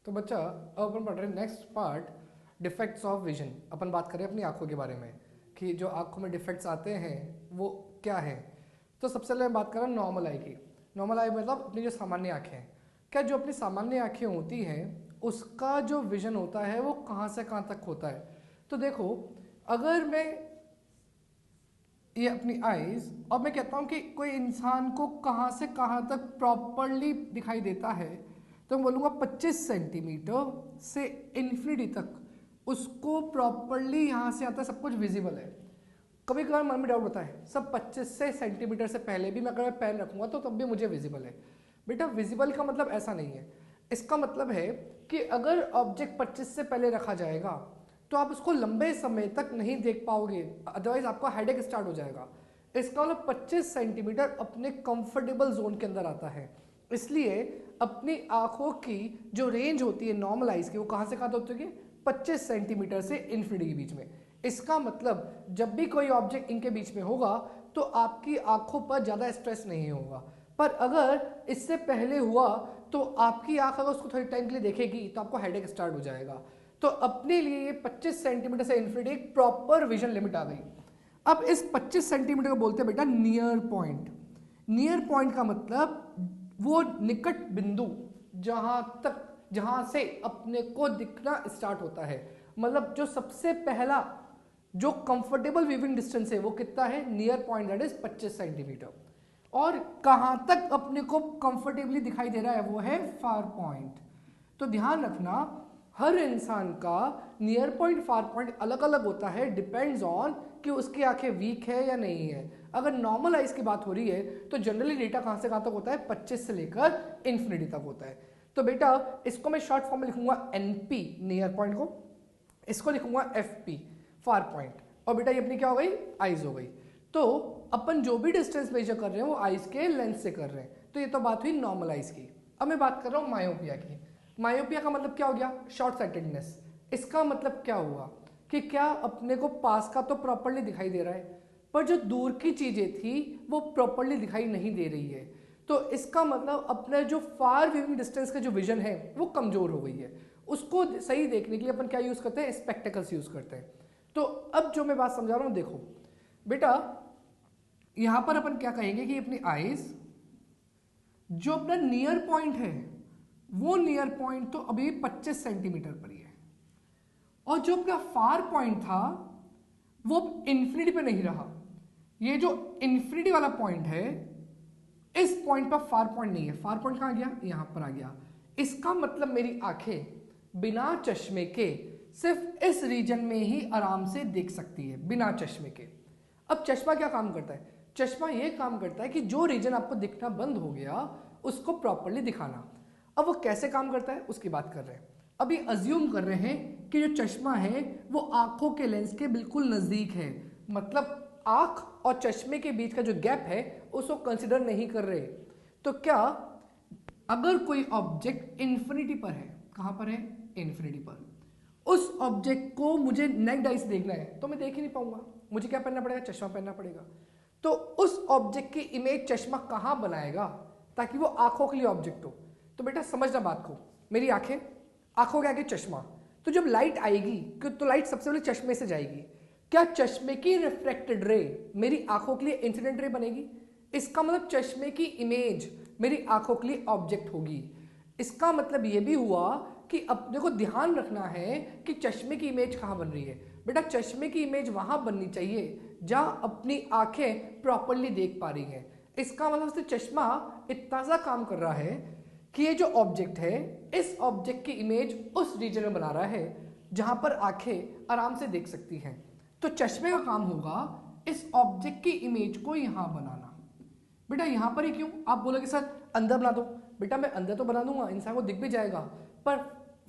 तो बच्चा अब अपन पढ़ रहे हैं next part, defects of vision. अपन बात करें अपनी आंखों के बारे में कि जो आंखों में डिफेक्ट्स आते हैं वो क्या है। तो सबसे पहले मैं बात कर रहा हूँ नॉर्मल आई की। नॉर्मल आई मतलब अपनी जो सामान्य आंखें हैं। क्या जो अपनी सामान्य आंखें होती हैं उसका जो विजन होता है वो कहाँ से कहाँ तक होता है। तो देखो, अगर मैं ये अपनी आईज और मैं कहता हूँ कि कोई इंसान को कहाँ से कहाँ तक प्रॉपरली दिखाई देता है, तो मैं बोलूँगा 25 सेंटीमीटर से इन्फिनिटी तक उसको प्रॉपरली यहाँ से आता है, सब कुछ विजिबल है। कभी कभार मन में डाउट होता है सब 25 से सेंटीमीटर से पहले भी मैं अगर पेन रखूँगा तो तब भी मुझे विजिबल है। बेटा विजिबल का मतलब ऐसा नहीं है। इसका मतलब है कि अगर ऑब्जेक्ट 25 से पहले रखा जाएगा तो आप उसको लंबे समय तक नहीं देख पाओगे, अदरवाइज आपका हेडेक स्टार्ट हो जाएगा। इसका मतलब 25 सेंटीमीटर अपने कंफर्टेबल जोन के अंदर आता है। इसलिए अपनी आंखों की जो रेंज होती है नॉर्मल आइज की, वो कहाँ से कहाँ तक होती है? 25 सेंटीमीटर से इन्फिनिटी के बीच में। इसका मतलब जब भी कोई ऑब्जेक्ट इनके बीच में होगा तो आपकी आंखों पर ज़्यादा स्ट्रेस नहीं होगा। पर अगर इससे पहले हुआ तो आपकी आंख अगर उसको थोड़ी टाइम के लिए देखेगी तो आपको हेडेक स्टार्ट हो जाएगा। तो अपने लिए ये 25 सेंटीमीटर से इन्फिनिटी एक प्रॉपर विजन लिमिट आ गई। अब इस 25 सेंटीमीटर को बोलते हैं बेटा नियर पॉइंट। नियर पॉइंट का मतलब वो निकट बिंदु जहां से अपने को दिखना स्टार्ट होता है। मतलब जो सबसे पहला जो कंफर्टेबल विविंग डिस्टेंस है वो कितना है? Near point, that is 25 centimetre. और कहां तक अपने को कंफर्टेबली दिखाई दे रहा है वो है फार पॉइंट। तो ध्यान रखना, हर इंसान का नियर पॉइंट फार पॉइंट अलग अलग होता है, डिपेंड्स ऑन कि उसकी आंखें वीक है या नहीं है। अगर नॉर्मल आइज की बात हो रही है तो जनरली डेटा कहां से कहां तक होता है? 25 से लेकर इन्फिनिटी तक होता है। तो बेटा इसको मैं शॉर्ट फॉर्म में लिखूंगा एनपी नियर पॉइंट को, इसको लिखूंगा एफपी फार पॉइंट। और बेटा ये अपनी क्या हो गई? आइज हो गई। तो अपन जो भी डिस्टेंस मेजर कर रहे हैं वो आइज के लेंस से कर रहे हैं। तो ये तो बात हुई नॉर्मल आइज की। अब मैं बात कर रहा हूँ मायोपिया की। मायोपिया का मतलब क्या हो गया? Short sightedness. इसका मतलब क्या हुआ कि क्या अपने को पास का तो प्रॉपरली दिखाई दे रहा है पर जो दूर की चीजें थी वो प्रॉपरली दिखाई नहीं दे रही है। तो इसका मतलब अपने जो फार विविंग डिस्टेंस का जो विजन है वो कमजोर हो गई है। उसको सही देखने के लिए अपन क्या यूज करते हैं? स्पेक्टेकल्स यूज करते हैं। तो अब जो मैं बात समझा रहा हूं, देखो बेटा यहां पर अपन क्या कहेंगे कि अपनी आईज जो अपना नियर पॉइंट है वो नियर पॉइंट तो अभी 25 सेंटीमीटर पर ही है, और जो अपना फार पॉइंट था वो इन्फिनिटी पे नहीं रहा। ये जो इन्फिनिटी वाला पॉइंट है इस पॉइंट पर फार पॉइंट नहीं है। फार पॉइंट कहां गया? यहां पर आ गया। इसका मतलब मेरी आंखें बिना चश्मे के सिर्फ इस रीजन में ही आराम से देख सकती है, बिना चश्मे के। अब चश्मा क्या काम करता है? चश्मा ये काम करता है कि जो रीजन आपको दिखना बंद हो गया उसको प्रॉपरली दिखाना। अब वो कैसे काम करता है उसकी बात कर रहे हैं। अभी अज्यूम कर रहे हैं कि जो चश्मा है वो आंखों के लेंस के बिल्कुल नजदीक है, मतलब आंख और चश्मे के बीच का जो गैप है उसको कंसिडर नहीं कर रहे। तो क्या अगर कोई ऑब्जेक्ट इन्फिनिटी पर है, कहां पर है? इन्फिनिटी पर, उस ऑब्जेक्ट को मुझे नेक्ड आई से देखना है तो मैं देख ही नहीं पाऊंगा। मुझे क्या पहनना पड़ेगा? चश्मा पहनना पड़ेगा। तो उस ऑब्जेक्ट की इमेज चश्मा कहां बनाएगा ताकि वो आंखों के लिए ऑब्जेक्ट हो? तो बेटा समझना बात को, मेरी आंखें, आंखों के आगे चश्मा, तो जब लाइट आएगी तो लाइट सबसे पहले चश्मे से जाएगी। क्या चश्मे की रिफ्लेक्टेड रे मेरी आंखों के लिए इंसिडेंट रे बनेगी? इसका मतलब चश्मे की इमेज मेरी आंखों के लिए ऑब्जेक्ट होगी। इसका मतलब यह भी हुआ कि अपने को ध्यान रखना है कि चश्मे की इमेज कहां बन रही है। बेटा चश्मे की इमेज वहां बननी चाहिए जहां अपनी आंखें प्रॉपरली देख पा रही हैं। इसका मतलब से चश्मा इतना सा काम कर रहा है कि ये जो ऑब्जेक्ट है इस ऑब्जेक्ट की इमेज उस रीजन में बना रहा है जहां पर आंखें आराम से देख सकती हैं। तो चश्मे का काम होगा इस ऑब्जेक्ट की इमेज को यहां बनाना। बेटा यहां पर ही क्यों? आप बोलोगे सर अंदर बना दो। बेटा मैं अंदर तो बना दूंगा, इंसान को दिख भी जाएगा, पर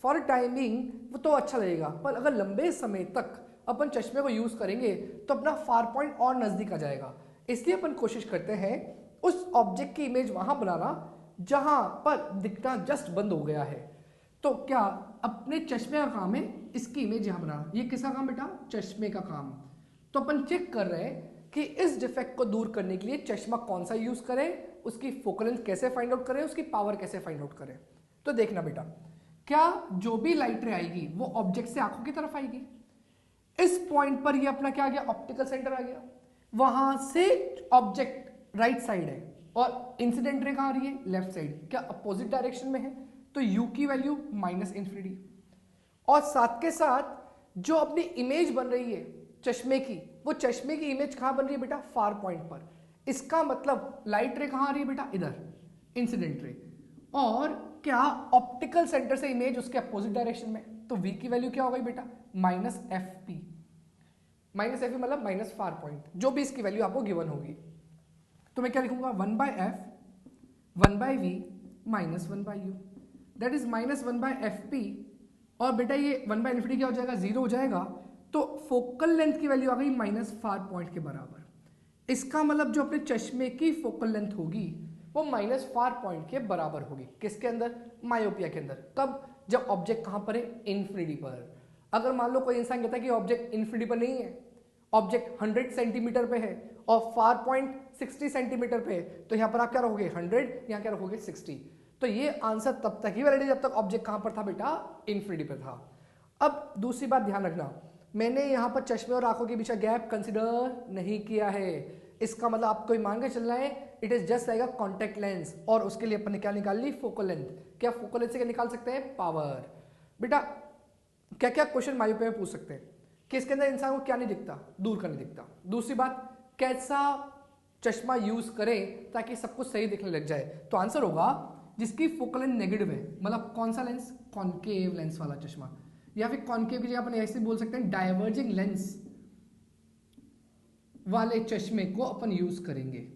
फॉर टाइमिंग वो तो अच्छा लगेगा। पर अगर लंबे समय तक अपन चश्मे को यूज करेंगे तो अपना फार पॉइंट और नजदीक आ जाएगा। इसलिए अपन कोशिश करते हैं उस ऑब्जेक्ट की इमेज वहां बनाना जहां पर दिखना जस्ट बंद हो गया है। तो क्या अपने चश्मे का काम है इसकी इमेज यहां बनाना। ये किसका काम बेटा? चश्मे का काम। तो अपन चेक कर रहे हैं कि इस डिफेक्ट को दूर करने के लिए चश्मा कौन सा यूज करें, उसकी फोकल लेंथ कैसे फाइंड आउट करें, उसकी पावर कैसे फाइंड आउट करें। तो देखना बेटा क्या जो भी लाइट रे आएगी वो ऑब्जेक्ट से आंखों की तरफ आएगी। इस पॉइंट पर ये अपना क्या आ गया, ऑप्टिकल सेंटर आ गया। वहां से ऑब्जेक्ट राइट साइड है और इंसिडेंट रे कहां आ रही है, लेफ्ट साइड। क्या अपोजिट डायरेक्शन में है, तो u की वैल्यू -∞। और साथ के साथ जो अपनी इमेज बन रही है चश्मे की, वो चश्मे की इमेज कहां बन रही है बेटा, फार पॉइंट पर। इसका मतलब लाइट रे कहां आ रही है बेटा, इधर, इंसिडेंट रे। और क्या ऑप्टिकल सेंटर से इमेज उसके अपोजिट डायरेक्शन में, तो v की वैल्यू क्या हो गई बेटा, -fp। -fp मतलब माइनस फार पॉइंट, जो भी इसकी वैल्यू आपको गिवन होगी। तो मैं क्या लिखूंगा, 1/f 1/v -1/u, that is -1/fp। और बेटा ये 1/∞ क्या हो जाएगा, 0 हो जाएगा। तो फोकल लेंथ की वैल्यू आ गई माइनस फार पॉइंट के बराबर। इसका मतलब जो अपने चश्मे की फोकल लेंथ होगी वो माइनस फार पॉइंट के बराबर होगी। किसके अंदर, मायोपिया के अंदर। कब, जब ऑब्जेक्ट कहां पर है, इन्फिनिटी पर। अगर मान लो कोई इंसान कहता है कि ऑब्जेक्ट इन्फिनिटी पर नहीं है, ऑब्जेक्ट 100 सेंटीमीटर पे है और फार पॉइंट 60 सेंटीमीटर पे है, तो यहां पर आप क्या रखोगे, 100, यहां क्या रखोगे, 60। तो ये आंसर तब तक ही वैलिड है जब तक ऑब्जेक्ट कहां पर था बेटा, इन्फिनिटी पर था। अब दूसरी बात ध्यान रखना, मैंने यहां पर चश्मे और आंखों के बीच का गैप कंसिडर नहीं किया है। इसका मतलब आपको मान के चलना है it is just like a contact lens, और उसके लिए अपन ने क्या निकाल ली, फोकल लेंथ। क्या फोकल लेंथ से क्या निकाल सकते हैं, पावर। बेटा क्या क्या क्वेश्चन मायोपिया में पूछ सकते हैं कि इसके अंदर इंसान को क्या नहीं दिखता, दूर का नहीं दिखता। दूसरी बात, कैसा चश्मा यूज करें ताकि सब कुछ सही दिखने लग जाए, तो आंसर होगा जिसकी फोकल लेंथ नेगेटिव है, मतलब कौन सा लेंस, कॉन्केव लेंस वाला चश्मा। या फिर कॉन्केव की जगह अपन ऐसे बोल सकते हैं डाइवर्जिंग लेंस वाले चश्मे को अपन यूज करेंगे।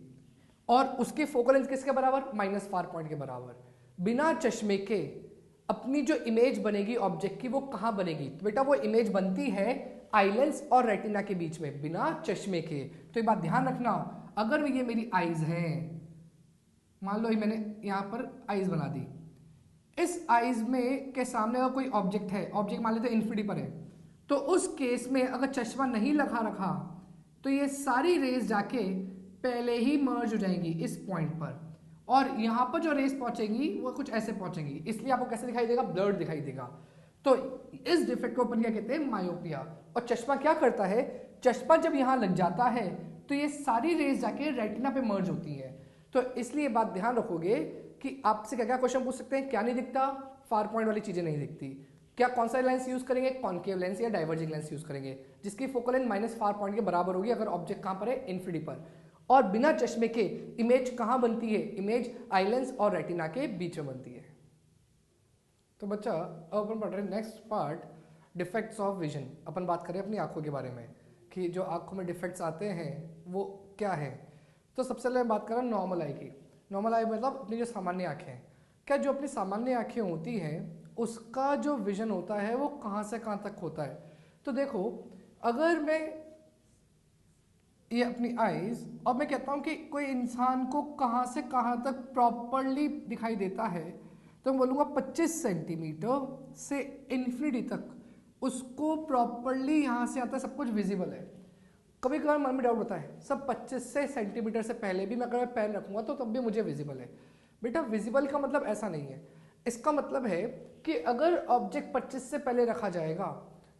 और उसकी फोकल लेंथ किसके बराबर, माइनस फार पॉइंट के बराबर। बिना चश्मे के अपनी जो इमेज बनेगी ऑब्जेक्ट की वो कहां बनेगी, तो बेटा वो इमेज बनती है आई लेंस और रेटिना के बीच में, बिना चश्मे के। तो ये बात ध्यान रखना, अगर ये मेरी आईज हैं, मान लो मैंने यहां पर आईज बना दी, इस आईज में के सामने अगर कोई ऑब्जेक्ट है, ऑब्जेक्ट मान लेते इन्फिनिटी पर है, तो उस केस में अगर चश्मा नहीं लगा रखा तो ये सारी रेज जाके पहले ही मर्ज हो जाएंगी इस पॉइंट पर, और यहां पर जो रेस पहुंचेंगी वो कुछ ऐसे पहुंचेंगी, इसलिए आपको कैसे दिखाई देगा, ब्लर्ड दिखाई देगा। तो इस डिफेक्ट को अपन क्या कहते हैं, मायोपिया। और चश्मा क्या करता है, चश्मा जब यहां लग जाता है तो ये सारी रेस जाके रेटिना पे मर्ज होती है। तो इसलिए बात ध्यान रखोगे कि आपसे क्या क्या क्वेश्चन पूछ सकते हैं, क्या नहीं दिखता, फार पॉइंट वाली चीजें नहीं दिखती। क्या कौन सा लेंस यूज करेंगे, कॉन्केव लेंस या डाइवर्जिंग लेंस यूज करेंगे, जिसकी focal length minus far point के बराबर होगी अगर ऑब्जेक्ट कहां पर है, इन्फिनिटी पर। और बिना चश्मे के इमेज कहां बनती है, इमेज आई लेंस और रेटिना के बीच में बनती है। तो बच्चा अब अपन पढ़ रहे हैं next part, defects of vision. अपन बात करें अपनी आंखों के बारे में कि जो आंखों में डिफेक्ट्स आते हैं वो क्या है। तो सबसे पहले मैं बात कर रहा हूँ नॉर्मल आई की। नॉर्मल आई मतलब अपनी जो सामान्य आंखें हैं। क्या जो अपनी सामान्य आंखें होती हैं उसका जो विजन होता है वो कहाँ से कहाँ तक होता है। तो देखो, अगर मैं ये अपनी आईज और मैं कहता हूँ कि कोई इंसान को कहाँ से कहाँ तक प्रॉपरली दिखाई देता है, तो मैं बोलूँगा 25 सेंटीमीटर से इन्फिनिटी तक उसको प्रॉपरली यहाँ से आता है, सब कुछ विजिबल है। कभी कभार मन में डाउट होता है, सब 25 सेंटीमीटर से पहले भी मैं अगर पेन रखूँगा तो तब भी मुझे विजिबल है। बेटा विजिबल का मतलब ऐसा नहीं है, इसका मतलब है कि अगर ऑब्जेक्ट 25 से पहले रखा जाएगा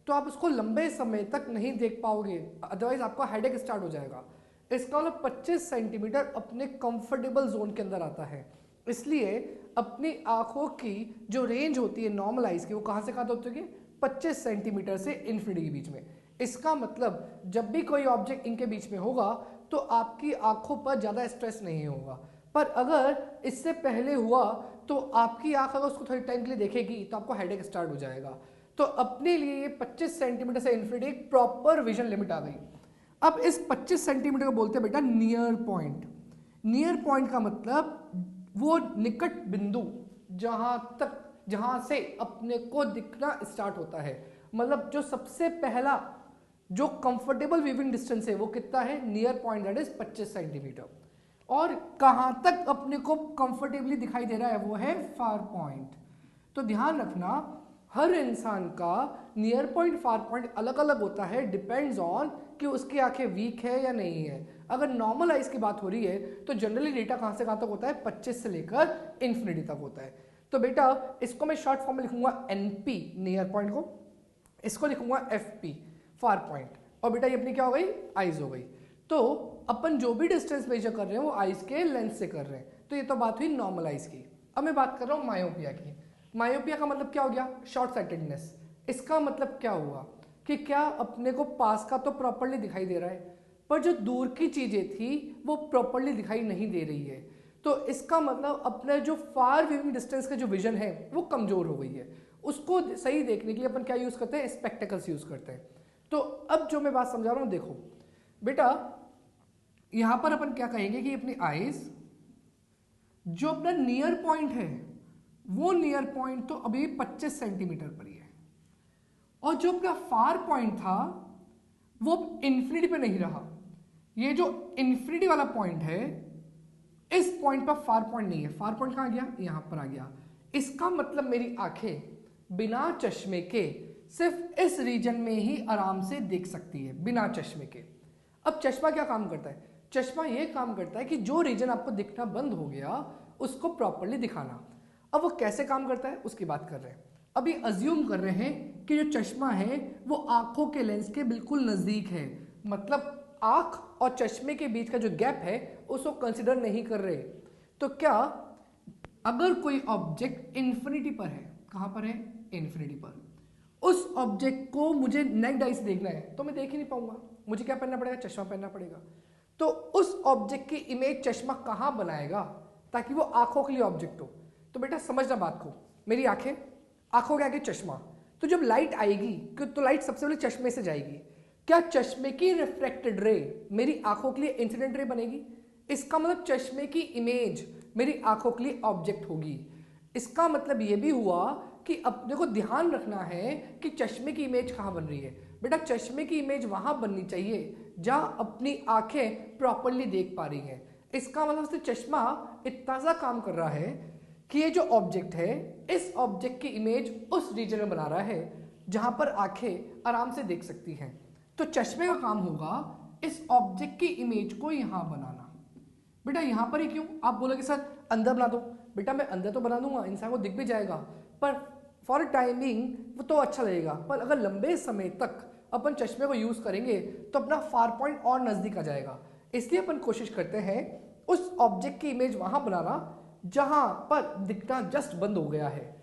तो आप उसको लंबे समय तक नहीं देख पाओगे, अदरवाइज आपका हेडेक स्टार्ट हो जाएगा। इसका मतलब 25 सेंटीमीटर अपने कंफर्टेबल जोन के अंदर आता है। इसलिए अपनी आंखों की जो रेंज होती है नॉर्मल आइज की, वो कहाँ से कहाँ तक होती है, 25 सेंटीमीटर से इन्फिनिटी के बीच में। इसका मतलब जब भी कोई ऑब्जेक्ट इनके बीच में होगा तो आपकी आंखों पर ज़्यादा स्ट्रेस नहीं होगा। पर अगर इससे पहले हुआ तो आपकी आंख अगर उसको थोड़ी टाइम के लिए देखेगी तो आपको हेडेक स्टार्ट हो जाएगा। तो अपने लिए ये 25 सेंटीमीटर से इन्फिनिटी एक प्रॉपर विजन लिमिट आ गई। अब इस 25 सेंटीमीटर को बोलते हैं बेटा नियर पॉइंट। नियर पॉइंट का मतलब वो निकट बिंदु जहां से अपने को दिखना स्टार्ट होता है। मतलब जो सबसे पहला जो कंफर्टेबल व्यूइंग डिस्टेंस है वो कितना है, near point, that is 25 centimetre. और कहां तक अपने को कंफर्टेबली दिखाई दे रहा है वो है फार पॉइंट। तो ध्यान रखना, हर इंसान का नियर पॉइंट फार पॉइंट अलग अलग होता है, डिपेंड्स ऑन कि उसकी आंखें वीक है या नहीं है। अगर नॉर्मल आइज की बात हो रही है तो जनरली डेटा कहां से कहां तक होता है, 25 से लेकर इन्फिनिटी तक होता है। तो बेटा इसको मैं शॉर्ट फॉर्म में लिखूंगा एनपी नियर पॉइंट को, इसको लिखूंगा एफपी फार पॉइंट, और बेटा ये अपनी क्या हो गई, आइज हो गई। तो अपन जो भी डिस्टेंस मेजर कर रहे हैं वो आइज के लेंथ से कर रहे हैं। तो ये तो बात हुई नॉर्मल आइज की। अब मैं बात कर रहा हूँ मायोपिया की। मायोपिया का मतलब क्या हो गया, शॉर्ट साइटेडनेस। इसका मतलब क्या हुआ कि क्या अपने को पास का तो प्रॉपरली दिखाई दे रहा है, पर जो दूर की चीजें थी वो प्रॉपरली दिखाई नहीं दे रही है। तो इसका मतलब अपने जो फार विविंग डिस्टेंस का जो विजन है वो कमजोर हो गई है। उसको सही देखने के लिए अपन क्या यूज करते हैं, स्पेक्टेकल्स यूज करते हैं। तो अब जो मैं बात समझा रहा हूं, देखो बेटा यहां पर अपन क्या कहेंगे कि अपनी आईज जो अपना नियर पॉइंट है वो नियर पॉइंट तो अभी 25 सेंटीमीटर पर ही है, और जो अपना फार पॉइंट था वो इंफिनिटी पे नहीं रहा। ये जो इंफिनिटी वाला पॉइंट है इस पॉइंट पर फार पॉइंट नहीं है। फार पॉइंट कहां गया, यहां पर आ गया। इसका मतलब मेरी आंखें बिना चश्मे के सिर्फ इस रीजन में ही आराम से देख सकती है, बिना चश्मे के। अब चश्मा क्या काम करता है, चश्मा ये काम करता है कि जो रीजन आपको दिखना बंद हो गया उसको प्रॉपरली दिखाना। अब वो कैसे काम करता है उसकी बात कर रहे हैं। अभी अज्यूम कर रहे हैं कि जो चश्मा है वो आंखों के लेंस के बिल्कुल नजदीक है, मतलब आंख और चश्मे के बीच का जो गैप है उसको कंसिडर नहीं कर रहे। तो क्या अगर कोई ऑब्जेक्ट इन्फिनिटी पर है, कहां पर है, इन्फिनिटी पर, उस ऑब्जेक्ट को मुझे नेक्ड आई से देखना है तो मैं देख ही नहीं पाऊंगा, मुझे क्या पहनना पड़ेगा, चश्मा पहनना पड़ेगा। तो उस ऑब्जेक्ट की इमेज चश्मा कहां बनाएगा ताकि वो आंखों के लिए ऑब्जेक्ट हो। तो बेटा समझना बात को, मेरी आंखें, आंखों के आगे चश्मा, तो जब लाइट आएगी तो लाइट सबसे पहले चश्मे से जाएगी। क्या चश्मे की रिफ्लेक्टेड रे मेरी आंखों के लिए इंसिडेंट रे बनेगी? इसका मतलब चश्मे की इमेज मेरी आंखों के लिए ऑब्जेक्ट होगी। इसका मतलब यह भी हुआ कि अपने को ध्यान रखना है कि चश्मे की इमेज कहां बन रही है। बेटा चश्मे की इमेज वहां बननी चाहिए जहां अपनी आंखें प्रॉपरली देख पा रही हैं। इसका मतलब से चश्मा इतना सा काम कर रहा है कि ये जो ऑब्जेक्ट है इस ऑब्जेक्ट की इमेज उस रीजन में बना रहा है जहां पर आंखें आराम से देख सकती हैं। तो चश्मे का काम होगा इस ऑब्जेक्ट की इमेज को यहां बनाना। बेटा यहां पर ही क्यों, आप बोलोगे सर अंदर बना दो। बेटा मैं अंदर तो बना दूंगा, इंसान को दिख भी जाएगा, पर फॉर टाइमिंग वो तो अच्छा लगेगा, पर अगर लंबे समय तक अपन चश्मे को यूज करेंगे तो अपना फार पॉइंट और नजदीक आ जाएगा। इसलिए अपन कोशिश करते हैं उस ऑब्जेक्ट की इमेज वहां बनाना जहां पर दिखना जस्ट बंद हो गया है।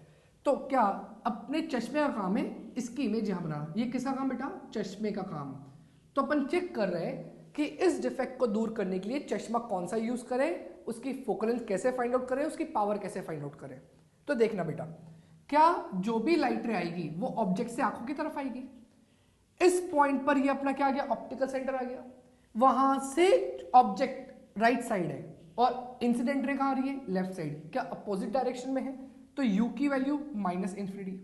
तो क्या अपने चश्मे का काम है इसकी इमेज यहां बनाना। ये किसका काम बेटा, चश्मे का काम। तो अपन चेक कर रहे हैं कि इस डिफेक्ट को दूर करने के लिए चश्मा कौन सा यूज करें, उसकी फोकल लेंथ कैसे फाइंड आउट करें, उसकी पावर कैसे फाइंड आउट करें। तो देखना बेटा, क्या जो भी लाइट रे आएगी वो ऑब्जेक्ट से आंखों की तरफ आएगी। इस पॉइंट पर ये अपना क्या आ गया, ऑप्टिकल सेंटर आ गया। वहां से ऑब्जेक्ट राइट साइड है और इंसिडेंट रे कहां आ रही है, लेफ्ट साइड। क्या अपोजिट डायरेक्शन में है, तो u की वैल्यू माइनस इंफिनिटी।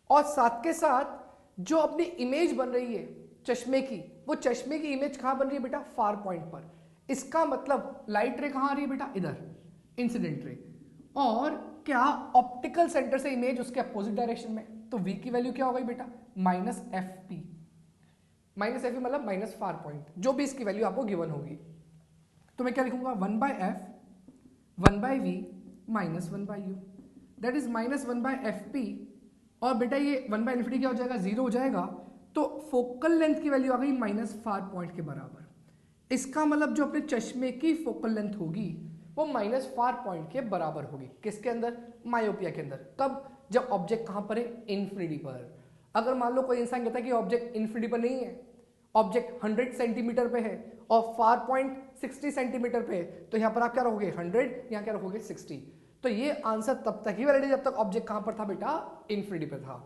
और साथ के साथ जो अपनी इमेज बन रही है चश्मे की, वो चश्मे की इमेज कहां बन रही है बेटा, फार पॉइंट पर। इसका मतलब लाइट रे कहां आ रही है बेटा, इधर, इंसिडेंट रे। और क्या ऑप्टिकल सेंटर से इमेज उसके अपोजिट डायरेक्शन में, तो v की वैल्यू क्या हो गई बेटा, minus F P. Minus F मतलब माइनस फार पॉइंट, जो भी इसकी वैल्यू आपको गिवन होगी। तो मैं क्या लिखूंगा, 1/f 1/v minus 1/u, that is minus 1/fp। और बेटा ये 1/infinity क्या हो जाएगा, 0 हो जाएगा। तो फोकल लेंथ की वैल्यू आ गई माइनस फार पॉइंट के बराबर। इसका मतलब जो अपने चश्मे की फोकल लेंथ होगी वो माइनस फार पॉइंट के बराबर होगी। किसके अंदर, मायोपिया के अंदर। कब, जब ऑब्जेक्ट कहां पर है, इन्फिनिटी पर। अगर मान लो कोई इंसान कहता है कि ऑब्जेक्ट इन्फिनिटी पर नहीं है, ऑब्जेक्ट 100 सेंटीमीटर पे है और फार पॉइंट 60 सेंटीमीटर पे है, तो यहां पर आप क्या रखोगे, 100, यहां क्या रखोगे, 60। तो ये आंसर तब तक ही वैलिड है जब तक ऑब्जेक्ट कहां पर था बेटा, इन्फिनिटी पे था।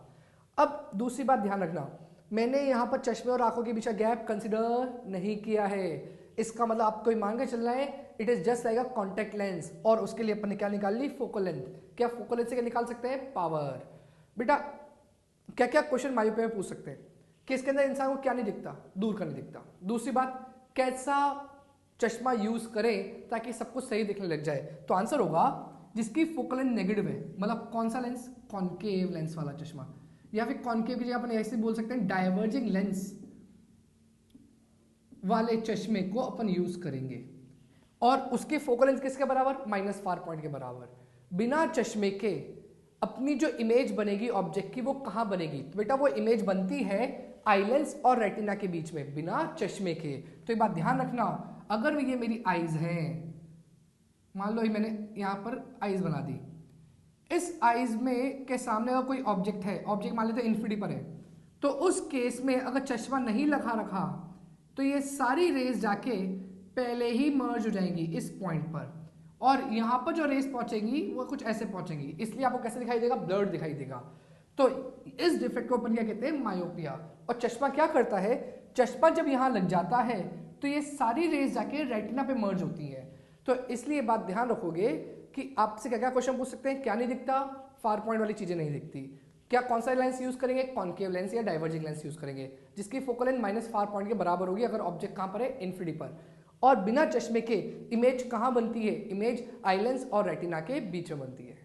अब दूसरी बात ध्यान रखना, मैंने यहां पर चश्मे और आंखों के बीच का गैप कंसिडर नहीं किया है। इसका मतलब आपको मान के चलना है it is just like a contact lens, और उसके लिए अपन ने क्या निकाल ली, फोकल लेंथ। क्या फोकल लेंथ से क्या निकाल सकते हैं, पावर। बेटा क्या क्या क्वेश्चन मायोपिया में पूछ सकते हैं कि इसके अंदर इंसान को क्या नहीं दिखता, दूर का नहीं दिखता। दूसरी बात, कैसा चश्मा यूज करें ताकि सब कुछ सही दिखने लग जाए। तो आंसर होगा जिसकी फोकल लेंथ नेगेटिव है, मतलब कौन सा लेंस, कॉन्केव लेंस वाला चश्मा, या फिर कॉन्केव की जगह अपन ऐसे बोल सकते हैं डाइवर्जिंग लेंस वाले चश्मे को अपन यूज करेंगे। और उसकी फोकल लेंथ किसके बराबर, माइनस फार पॉइंट के बराबर। बिना चश्मे के अपनी जो इमेज बनेगी ऑब्जेक्ट की वो कहाँ बनेगी? तो बेटा वो इमेज बनती है आई लेंस और रेटिना के बीच में, बिना चश्मे के। तो ये बात ध्यान रखना, अगर ये मेरी आईज हैं, मान लो ये मैंने यहाँ पर आईज बना दी, इस आईज में के सामने अगर कोई ऑब्जेक्ट है, ऑब्जेक्ट मान लेते इन्फिनिटी पर है, तो उस केस में अगर चश्मा नहीं लगा रखा तो ये सारी रेज जाके पहले ही मर्ज हो जाएंगी इस पॉइंट पर, और यहाँ पर जो रेज पहुंचेंगी वो कुछ ऐसे पहुंचेंगी, इसलिए आपको कैसे दिखाई देगा? ब्लर्ड दिखाई देगा। तो इस डिफेक्ट को अपन क्या कहते हैं? मायोपिया। और चश्मा क्या करता है? चश्मा जब यहाँ लग जाता है तो ये सारी रेज जाके रेटिना पे मर्ज होती है। तो इसलिए बात ध्यान रखोगे कि आपसे क्या क्या क्वेश्चन पूछ सकते हैं? क्या नहीं दिखता? फार पॉइंट वाली चीजें नहीं दिखती। क्या कौन सा लेंस यूज करेंगे? कॉन्केव लेंस या डाइवर्जिंग लेंस यूज करेंगे, जिसकी focal length minus far point के बराबर होगी अगर ऑब्जेक्ट कहां पर है? इन्फिनिटी पर। और बिना चश्मे के इमेज कहां बनती है? इमेज आई लेंस और रेटिना के बीच में बनती है।